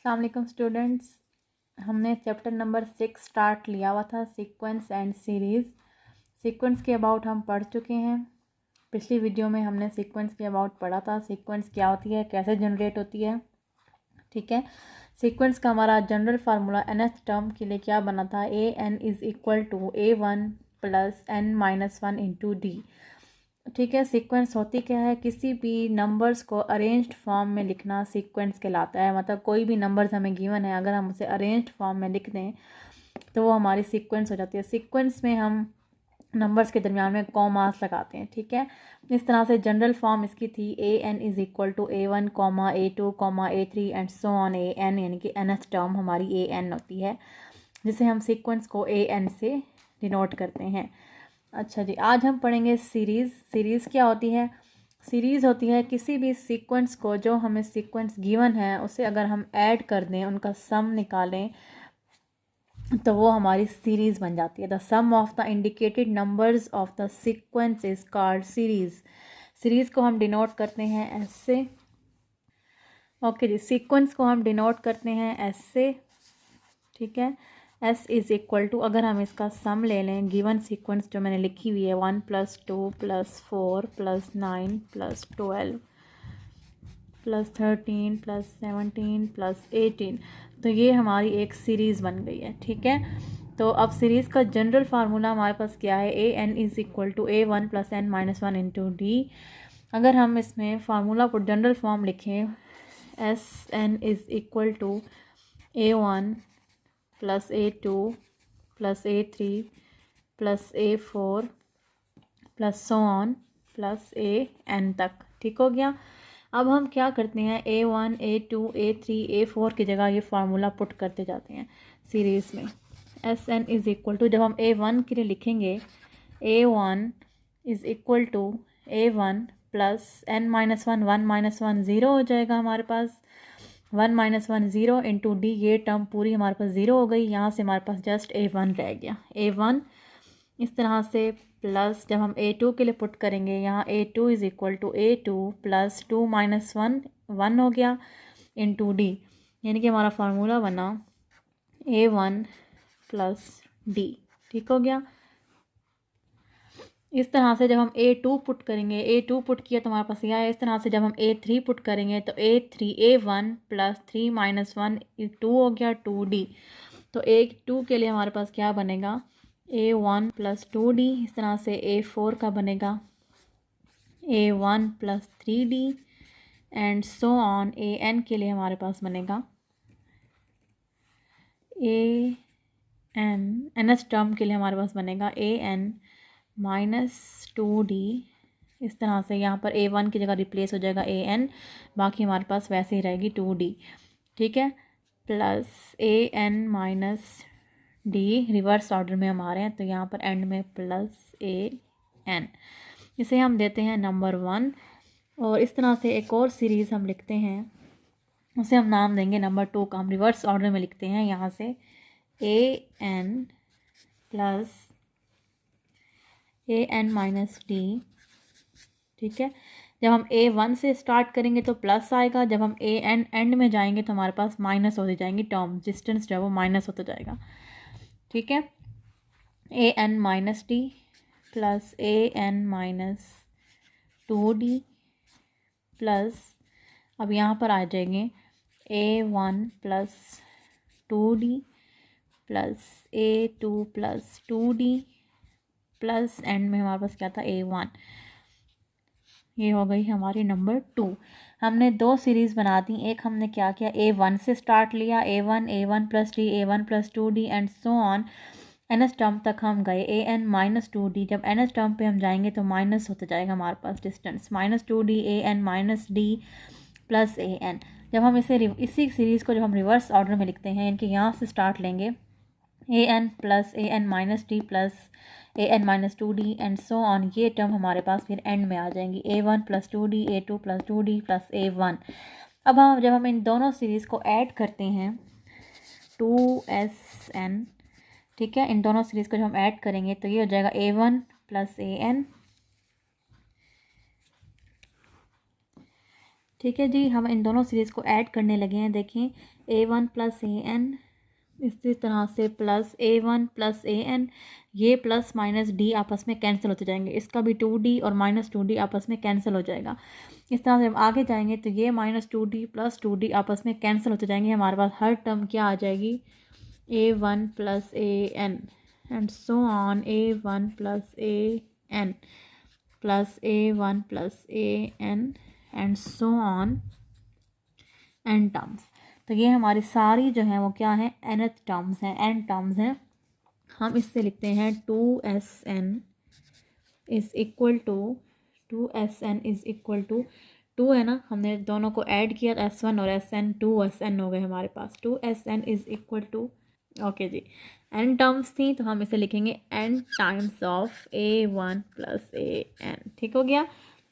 अस्सलाम वालेकुम स्टूडेंट्स। हमने चैप्टर नंबर 6 स्टार्ट लिया हुआ था, सीक्वेंस एंड सीरीज़। सीक्वेंस के अबाउट हम पढ़ चुके हैं। पिछली वीडियो में हमने सीक्वेंस के अबाउट पढ़ा था, सीक्वेंस क्या होती है, कैसे जनरेट होती है। ठीक है, सीक्वेंस का हमारा जनरल फार्मूला nth टर्म के लिए क्या बना था, an is equal to a1 plus n-1 into D. ठीक है, सीक्वेंस होती क्या है, किसी भी नंबर्स को अरेंज्ड फॉर्म में लिखना सीक्वेंस कहलाता है। मतलब कोई भी नंबर्स हमें गिवन है, अगर हम उसे अरेंज्ड फॉर्म में लिख दें तो वो हमारी सीक्वेंस हो जाती है। सीक्वेंस में हम नंबर्स के दरमियान में कॉमास लगाते हैं। ठीक है, इस तरह से जनरल फॉर्म इसकी थी an is equal to a1 comma a2 comma a3 and so on an, यानी कि nth टर्म हमारी an होती है, जिसे हम सीक्वेंस को an से डिनोट करते हैं। अच्छा जी, आज हम पढ़ेंगे सीरीज़। सीरीज़ क्या होती है? सीरीज़ होती है किसी भी सीक्वेंस को, जो हमें सीक्वेंस गिवन है उसे अगर हम ऐड कर दें, उनका सम निकालें तो वो हमारी सीरीज़ बन जाती है। The sum of the indicated numbers of the sequence is called series. Series को हम डिनोट करते हैं ऐसे। ओके जी, सीक्वेंस को हम डिनोट करते हैं ऐसे। ठीक है, s इज़ इक्वल टू, अगर हम इसका सम ले लें, गिवन सीक्वेंस जो मैंने लिखी हुई है 1 + 2 + 4 + 9 + 12 + 13 + 17 + 18, तो ये हमारी एक सीरीज़ बन गई है। ठीक है, तो अब सीरीज़ का जनरल फार्मूला हमारे पास क्या है, an is equal to a1 + n-1 into D. अगर हम इसमें फार्मूला को जनरल फॉर्म लिखें, Sn is equal to a1 + a2 + a3 + a4 + so on + an तक। ठीक हो गया। अब हम क्या करते हैं, a1 a2 a3 a4 की जगह ये फार्मूला पुट करते जाते हैं सीरीज़ में। Sn इज़ इक्वल टू, जब हम a1 के लिए लिखेंगे, a1 is equal to a1 + n-1 1 - 1 0 हो जाएगा हमारे पास। 1 - 1 0 इंटू डी, ये टर्म पूरी हमारे पास 0 हो गई। यहाँ से हमारे पास जस्ट a1 रह गया। a1 इस तरह से, प्लस जब हम a2 के लिए पुट करेंगे, यहाँ a2 is equal to a2 + 2 - 1 1 हो गया इंटू डी, यानी कि हमारा फार्मूला बना a1 + d। ठीक हो गया। इस तरह से जब हम a2 पुट करेंगे, a2 पुट किया तो हमारे पास यह है। इस तरह से जब हम a3 पुट करेंगे तो a1 + 3 - 1 2 हो गया 2d। तो a2 के लिए हमारे पास क्या बनेगा, a1 + 2d। इस तरह से a4 का बनेगा a1 + 3d and so on. an के लिए हमारे पास बनेगा nth टर्म के लिए हमारे पास बनेगा an - 2d। इस तरह से यहाँ पर a1 की जगह रिप्लेस हो जाएगा an, बाकी हमारे पास वैसे ही रहेगी 2d। ठीक है, plus an - d, reverse order में हम आ रहे हैं तो यहाँ पर एंड में प्लस an। इसे हम देते हैं नंबर 1। और इस तरह से एक और सीरीज़ हम लिखते हैं, उसे हम नाम देंगे नंबर 2 का। हम रिवर्स ऑर्डर में लिखते हैं, यहाँ से an + an - d। ठीक है, जब हम a1 से स्टार्ट करेंगे तो प्लस आएगा, जब हम an एंड में जाएंगे तो हमारे पास माइनस होती जाएंगी टर्म, डिस्टेंस जो है वो माइनस होता जाएगा। ठीक है, an - d + an - 2d plus, अब यहाँ पर आ जाएंगे a1 + 2d plus a2 + 2d plus and में हमारे पास क्या था, a1। ये हो गई हमारी नंबर 2। हमने 2 सीरीज़ बना दी। एक हमने क्या किया, a1 से स्टार्ट लिया, a1 + d a1 + 2d and so on. nth term तक हम गए, an - 2d। जब nth टर्म पे हम जाएंगे तो माइनस होता जाएगा हमारे पास distance, -2d an - d plus an। जब हम इसी सीरीज़ को जब हम रिवर्स ऑर्डर में लिखते हैं, इनके यहाँ से स्टार्ट लेंगे, an + an - d plus an - 2d and so on. ये टर्म हमारे पास फिर एंड में आ जाएंगी, a1 + 2d a2 + 2d plus a1। अब जब हम इन दोनों सीरीज़ को ऐड करते हैं 2sn, ठीक है, इन दोनों सीरीज़ को जब हम ऐड करेंगे तो ये हो जाएगा a1 + an ठीक है जी, हम इन दोनों सीरीज़ को ऐड करने लगे हैं। देखें A1 प्लस AN, इसी तरह से प्लस A1 प्लस AN, ये प्लस माइनस D आपस में कैंसिल होते जाएंगे, इसका भी 2D और माइनस 2D आपस में कैंसिल हो जाएगा। इस तरह से हम आगे जाएंगे तो ये माइनस 2D प्लस 2D आपस में कैंसिल होते जाएंगे। हमारे पास हर टर्म क्या आ जाएगी, A1 plus AN and so on, A1 plus AN plus A1 plus AN and so on n terms. तो ये हमारी सारी जो है वो क्या है, nth टर्म्स हैं, n टर्म्स हैं। हम इससे लिखते हैं 2SN is equal to 2SN is equal to 2 है ना, हमने दोनों को ऐड किया S1 और SN, 2SN हो गए हमारे पास। 2SN is equal to, okay जी, n टर्म्स थी तो हम इसे लिखेंगे n times of A1 plus AN। ठीक हो गया,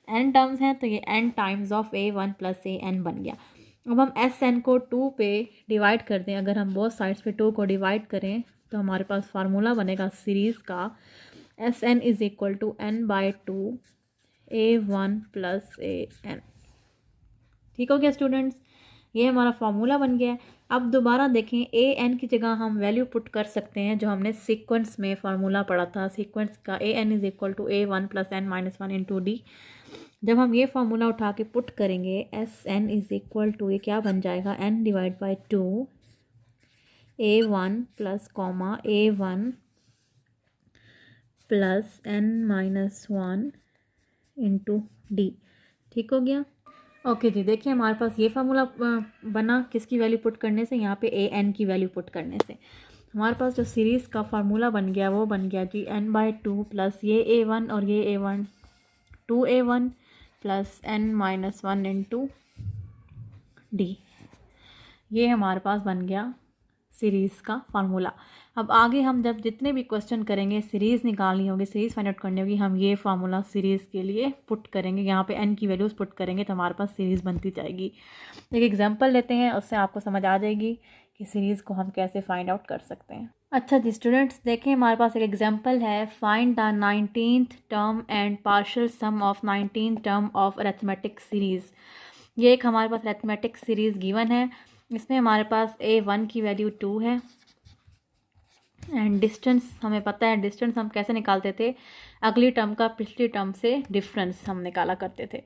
n टर्म्स हैं तो ये n times of A1 plus AN बन गया। अब हम SN को 2 पे डिवाइड कर दें, अगर हम बोथ साइड्स पे 2 को डिवाइड करें तो हमारे पास फार्मूला बनेगा सीरीज़ का, SN is equal to n/2 A1 plus AN। ठीक हो गया स्टूडेंट्स, ये हमारा फार्मूला बन गया है। अब दोबारा देखें, AN की जगह हम वैल्यू पुट कर सकते हैं जो हमने सीक्वेंस में फार्मूला पढ़ा था, सीक्वेंस का AN is equal to A1 plus n-1 into D। जब हम ये फार्मूला उठा के पुट करेंगे, SN इज़ इक्वल टू, ये क्या बन जाएगा, n divide by 2 A1 plus comma A1 plus n-1 into D। ठीक हो गया, ओके जी। देखिए हमारे पास ये फार्मूला बना किसकी वैल्यू पुट करने से, यहाँ पे AN की वैल्यू पुट करने से। हमारे पास जो सीरीज़ का फार्मूला बन गया वो बन गया जी n/2 प्लस ये A1 और ये A1, 2A1 plus n-1 into D। ये हमारे पास बन गया सीरीज़ का फार्मूला। अब आगे हम जब जितने भी क्वेश्चन करेंगे, सीरीज़ निकालनी होगी, सीरीज़ फाइंड आउट करनी होगी, हम ये फार्मूला सीरीज़ के लिए पुट करेंगे, यहाँ पे n की वैल्यूज़ पुट करेंगे तो हमारे पास सीरीज़ बनती जाएगी। एक एग्जांपल लेते हैं, उससे आपको समझ आ जाएगी कि सीरीज़ को हम कैसे फाइंड आउट कर सकते हैं। अच्छा जी स्टूडेंट्स, देखें हमारे पास एक एग्जाम्पल है, find the 19th term and partial sum of 19th term of arithmetic series. ये एक हमारे पास अरिथमेटिक सीरीज़ गिवन है, इसमें हमारे पास A1 की वैल्यू 2 है एंड डिस्टेंस हमें पता है, डिस्टेंस हम कैसे निकालते थे, अगली टर्म का पिछली टर्म से डिफरेंस हम निकाला करते थे,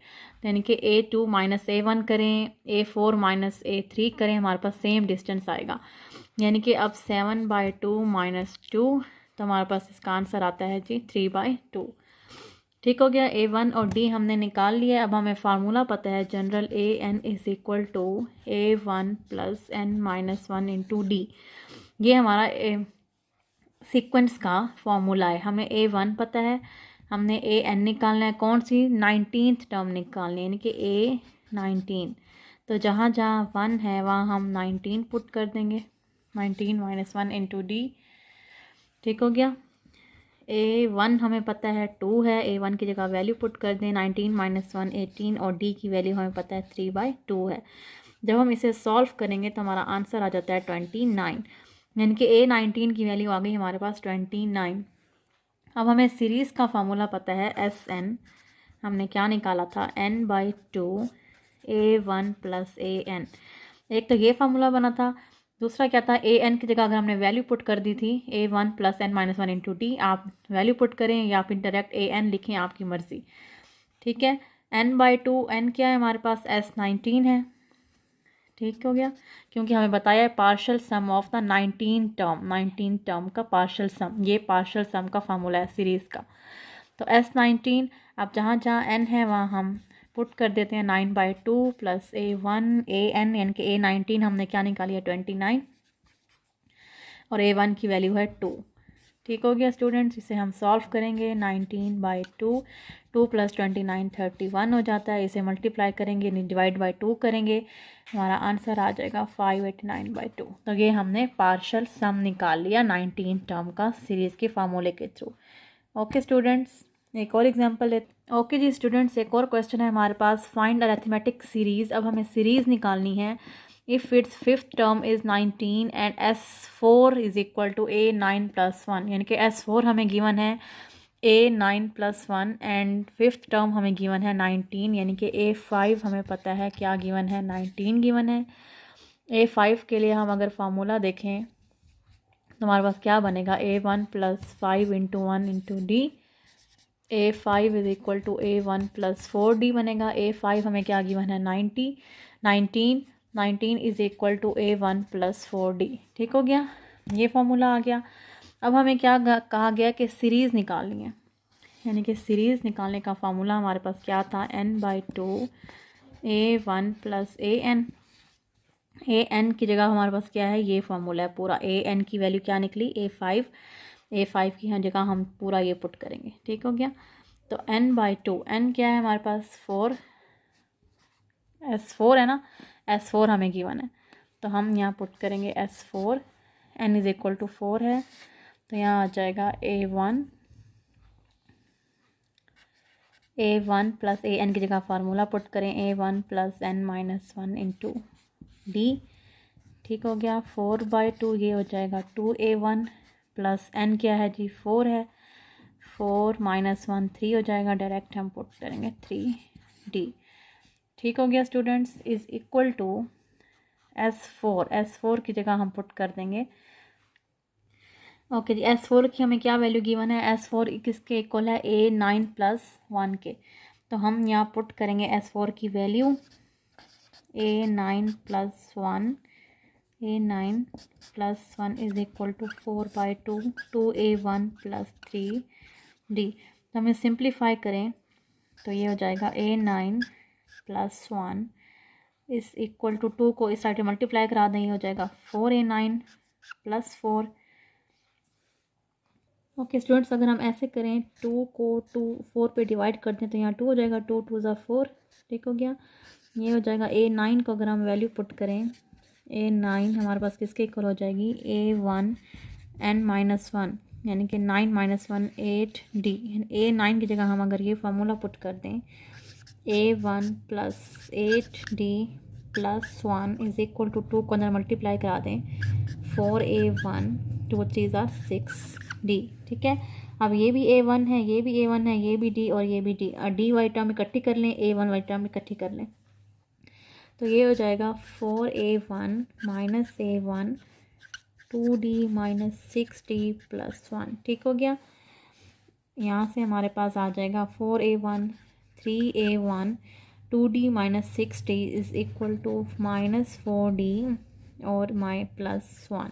यानी कि A2 माइनस A1 करें, A4 माइनस A3 करें, हमारे पास सेम डिस्टेंस आएगा। यानी कि अब 7/2 माइनस 2, तो हमारे पास इसका आंसर आता है जी 3/2। ठीक हो गया, A1 और D हमने निकाल लिया। अब हमें फार्मूला पता है general, AN is equal to A1 plus n-1 into D। ये हमारा सीक्वेंस का फॉर्मूला है। हमें A1 पता है, हमने AN निकालना है, कौन सी, 19th टर्म निकालनी है, यानी कि A19। तो जहाँ जहाँ 1 है वहाँ हम 19 पुट कर देंगे, 19-1 इंटू D। ठीक हो गया, A1 हमें पता है 2 है, A1 की जगह वैल्यू पुट कर दें, 19-1 18, और D की वैल्यू हमें पता है 3/2 है। जब हम इसे सॉल्व करेंगे तो हमारा आंसर आ जाता है 29, यानी कि A19 की वैल्यू आ गई हमारे पास 29। अब हमें सीरीज़ का फार्मूला पता है, SN हमने क्या निकाला था, n/2 A1 प्लस AN। एक तो ये फार्मूला बना था, दूसरा क्या था, AN की जगह अगर हमने वैल्यू पुट कर दी थी A1 plus n-1 into D। आप वैल्यू पुट करें या फिर डायरेक्ट AN लिखें, आपकी मर्ज़ी। ठीक है, n/2, n क्या है हमारे पास, S19 है। ठीक हो गया, क्योंकि हमें बताया है partial sum of the 19 term का पार्शियल सम, ये पार्शियल सम का फार्मूला है सीरीज़ का। तो S19, अब जहाँ जहाँ n है वहाँ हम पुट कर देते हैं, 9/2 प्लस A1 AN, यानी कि A19 हमने क्या निकाली है 29, और A1 की वैल्यू है 2। ठीक हो गया स्टूडेंट्स, इसे हम सॉल्व करेंगे, 19/2, 2 प्लस 29 31 हो जाता है। इसे मल्टीप्लाई करेंगे, डिवाइड बाई 2 करेंगे, हमारा आंसर आ जाएगा 589/2। तो ये हमने पार्शियल सम निकाल लिया 19 टर्म का सीरीज़ के फार्मूले के थ्रू। ओके स्टूडेंट्स, एक और एग्जांपल है। ओके जी स्टूडेंट्स, एक और क्वेश्चन है हमारे पास, फाइंड अरिथमेटिक सीरीज़। अब हमें सीरीज़ निकालनी है, if it's fifth term is 19 and S4 is equal to A9 plus 1, यानी कि S4 हमें गिवन है A9+1 एंड फिफ्थ टर्म हमें गिवन है 19, यानी कि A5 हमें पता है क्या गिवन है, 19 गिवन है। A5 के लिए हम अगर फार्मूला देखें तो हमारे पास क्या बनेगा, A1 + 5 × 1 × D, A5 = A1 + 4D बनेगा। A5 हमें क्या गिवन है, 19 = A1 + 4D। ठीक हो गया, ये फार्मूला आ गया। अब हमें क्या कहा गया कि सीरीज़ निकालनी है, यानी कि सीरीज़ निकालने का फार्मूला हमारे पास क्या था, n/2 A1 + AN। AN की जगह हमारे पास क्या है, ये फार्मूला है पूरा। AN की वैल्यू क्या निकली, A5 की जगह हम पूरा ये पुट करेंगे। ठीक हो गया, तो n/2, n क्या है हमारे पास, 4, S4 है ना, S4 हमें गिवन है, तो हम यहाँ पुट करेंगे S4, n = 4 है, तो यहाँ आ जाएगा A1 + AN की जगह फार्मूला पुट करें, A1 + n - 1 × D। ठीक हो गया, 4/2 ये हो जाएगा 2A1 + n क्या है जी, 4 है, 4 - 1 3 हो जाएगा, डायरेक्ट हम पुट करेंगे 3D। ठीक हो गया स्टूडेंट्स, = S4 की जगह हम पुट कर देंगे। ओके जी, S4 की हमें क्या वैल्यू गिवन है, S4 किसके इक्वल है, A9 + 1 के, तो हम यहाँ पुट करेंगे S4 की वैल्यू, A9 + 1 = 4/2 2A1 + 3D। तो हमें सिंप्लीफाई करें तो ये हो जाएगा A9 + 1 = 2 को इस साइड मल्टीप्लाई करा दें, ये हो जाएगा 4A9 + 4। ओके स्टूडेंट्स, अगर हम ऐसे करें 2 को 4 पे डिवाइड कर दें तो यहाँ 2 हो जाएगा, 2 × 2 = 4। ठीक हो गया, ये हो जाएगा। A9 को अगर हम वैल्यू पुट करें, A9 हमारे पास किसके इक्वल हो जाएगी, A1 n - 1, यानी कि 9 - 1 8D। A9 की जगह हम अगर ये फार्मूला पुट कर दें, A1 + 8D + 1 = 2 को अंदर मल्टीप्लाई करा दें, 4A1 2 × 3 = 6D। ठीक है, अब ये भी A1 है, ये भी A1 है, ये भी D और ये भी D, और D वाली टर्म इकट्ठी कर लें, A1 वाली टर्म इकट्ठी कर लें, तो ये हो जाएगा 4A1 - A1 2D - 6D + 1। ठीक हो गया, यहाँ से हमारे पास आ जाएगा 4A1 3A1 2D - 6D = -4D और +1।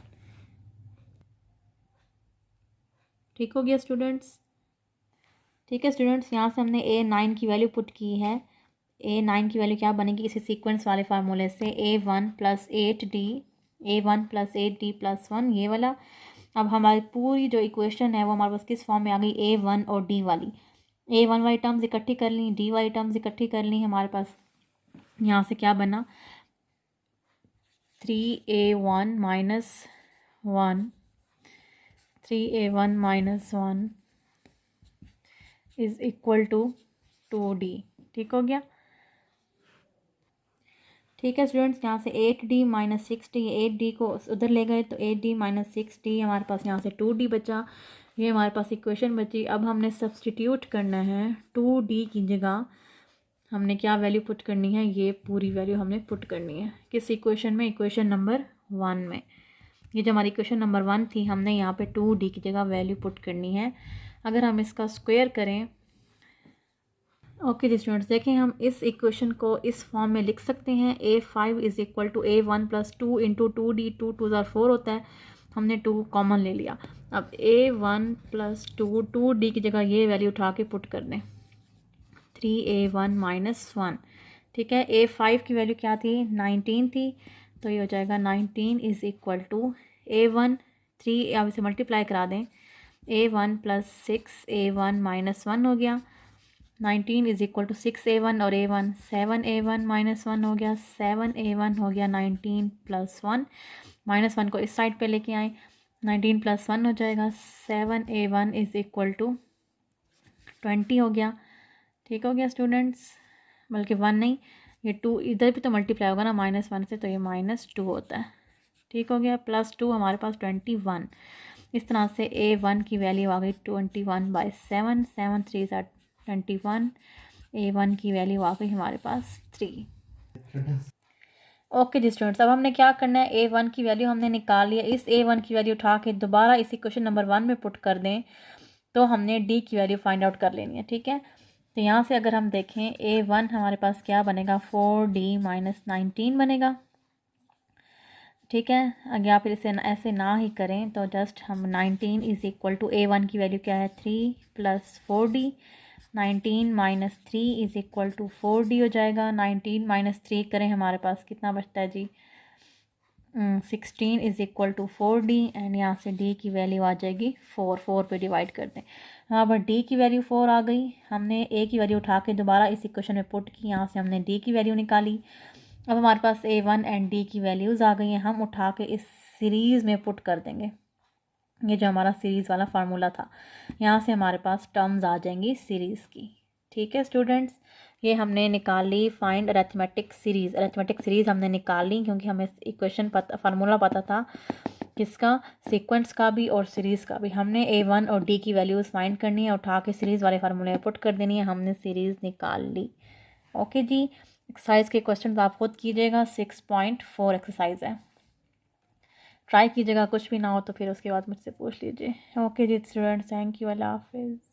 ठीक हो गया स्टूडेंट्स। ठीक है स्टूडेंट्स, यहाँ से हमने A9 की वैल्यू पुट की है। A9 की वैल्यू क्या बनेगी, इसी सीक्वेंस वाले फार्मूले से, A1 + 8D + 1 ये वाला। अब हमारी पूरी जो इक्वेशन है वो हमारे पास किस फॉर्म में आ गई, A1 और D वाली। A1 वाली टर्म्स इकट्ठी कर ली, D वाली टर्म्स इकट्ठी कर ली, हमारे पास यहाँ से क्या बना, 3A1 - 1 3A1 - 1 = 2D। ठीक हो गया, ठीक है स्टूडेंट्स, यहाँ से 8D - 6D, 8D को उधर ले गए तो 8D - 6D हमारे पास यहाँ से 2D बचा, ये हमारे पास इक्वेशन बची। अब हमने सब्सटीट्यूट करना है, 2D की जगह हमने क्या वैल्यू पुट करनी है, ये पूरी वैल्यू हमने पुट करनी है किस इक्वेशन में, इक्वेशन नंबर 1 में। ये जो हमारी इक्वेशन नंबर 1 थी, हमने यहाँ पे 2D की जगह वैल्यू पुट करनी है। अगर हम इसका स्क्वायर करें, ओके जी स्टूडेंट्स, देखें हम इस इक्वेशन को इस फॉर्म में लिख सकते हैं, A5 = A1 + 2 × 2D, 2 × 2 = 4 होता है, हमने 2 कॉमन ले लिया। अब A1 + 2 2D की जगह ये वैल्यू उठा के पुट कर दें, 3A1 - 1। ठीक है, A5 की वैल्यू क्या थी, 19 थी, तो ये हो जाएगा 19 = A1 3, अब इसे मल्टीप्लाई करा दें, A1 + 6A1 - 1 हो गया, 19 = 6A1 और A1 7A1 - 1 हो गया, 7A1 हो गया 19 + 1, -1 को इस साइड पे लेके आए, 19 + 1 हो जाएगा, 7A1 = 20 हो गया। ठीक हो गया स्टूडेंट्स, बल्कि 1 नहीं, ये 2 इधर भी तो मल्टीप्लाई होगा ना -1 से, तो ये -2 होता है। ठीक हो गया, +2 हमारे पास 21। इस तरह से A1 की वैल्यू आ गई 21/7, 7 3 21, A1 की वैल्यू आ गई हमारे पास 3। ओके जी स्टूडेंट्स, अब हमने क्या करना है, A1 की वैल्यू हमने निकाल लिया। इस A1 की वैल्यू उठा के दोबारा इसी क्वेश्चन नंबर 1 में पुट कर दें तो हमने D की वैल्यू फाइंड आउट कर लेनी है। ठीक है, तो यहाँ से अगर हम देखें A1 हमारे पास क्या बनेगा, 4D - 19 बनेगा। ठीक है, अगर आप इसे ऐसे ना ही करें तो जस्ट हम 19 = A1 की वैल्यू क्या है 3 + 4D, 19 - 3 = 4D हो जाएगा। 19 - 3 करें, हमारे पास कितना बचता है जी, 16 = 4D एंड यहाँ से D की वैल्यू आ जाएगी 4 पे डिवाइड कर दें। यहाँ पर D की वैल्यू 4 आ गई। हमने A की वैल्यू उठा के दोबारा इस इक्वेशन में पुट की, यहाँ से हमने D की वैल्यू निकाली। अब हमारे पास A1 एंड D की वैल्यूज़ आ गई हैं, हम उठा के इस सीरीज़ में पुट कर देंगे। ये जो हमारा सीरीज़ वाला फार्मूला था, यहाँ से हमारे पास टर्म्स आ जाएंगी सीरीज़ की। ठीक है स्टूडेंट्स, ये हमने निकाल ली find arithmetic series. Arithmetic series हमने निकाल ली क्योंकि हमें इक्वेशन फार्मूला पता था किसका, सीक्वेंस का भी और सीरीज़ का भी। हमने A1 और D की वैल्यूज़ फाइंड करनी है, उठा के सीरीज़ वाले फार्मूले में पुट कर देनी है। हमने सीरीज़ निकाल ली। ओके जी, एक्सरसाइज के क्वेश्चन आप खुद कीजिएगा। 6.4 एक्सरसाइज है, ट्राई कीजिएगा। कुछ भी ना हो तो फिर उसके बाद मुझसे पूछ लीजिए। ओके जी स्टूडेंट्स, थैंक यू, अल्लाह हाफिज़।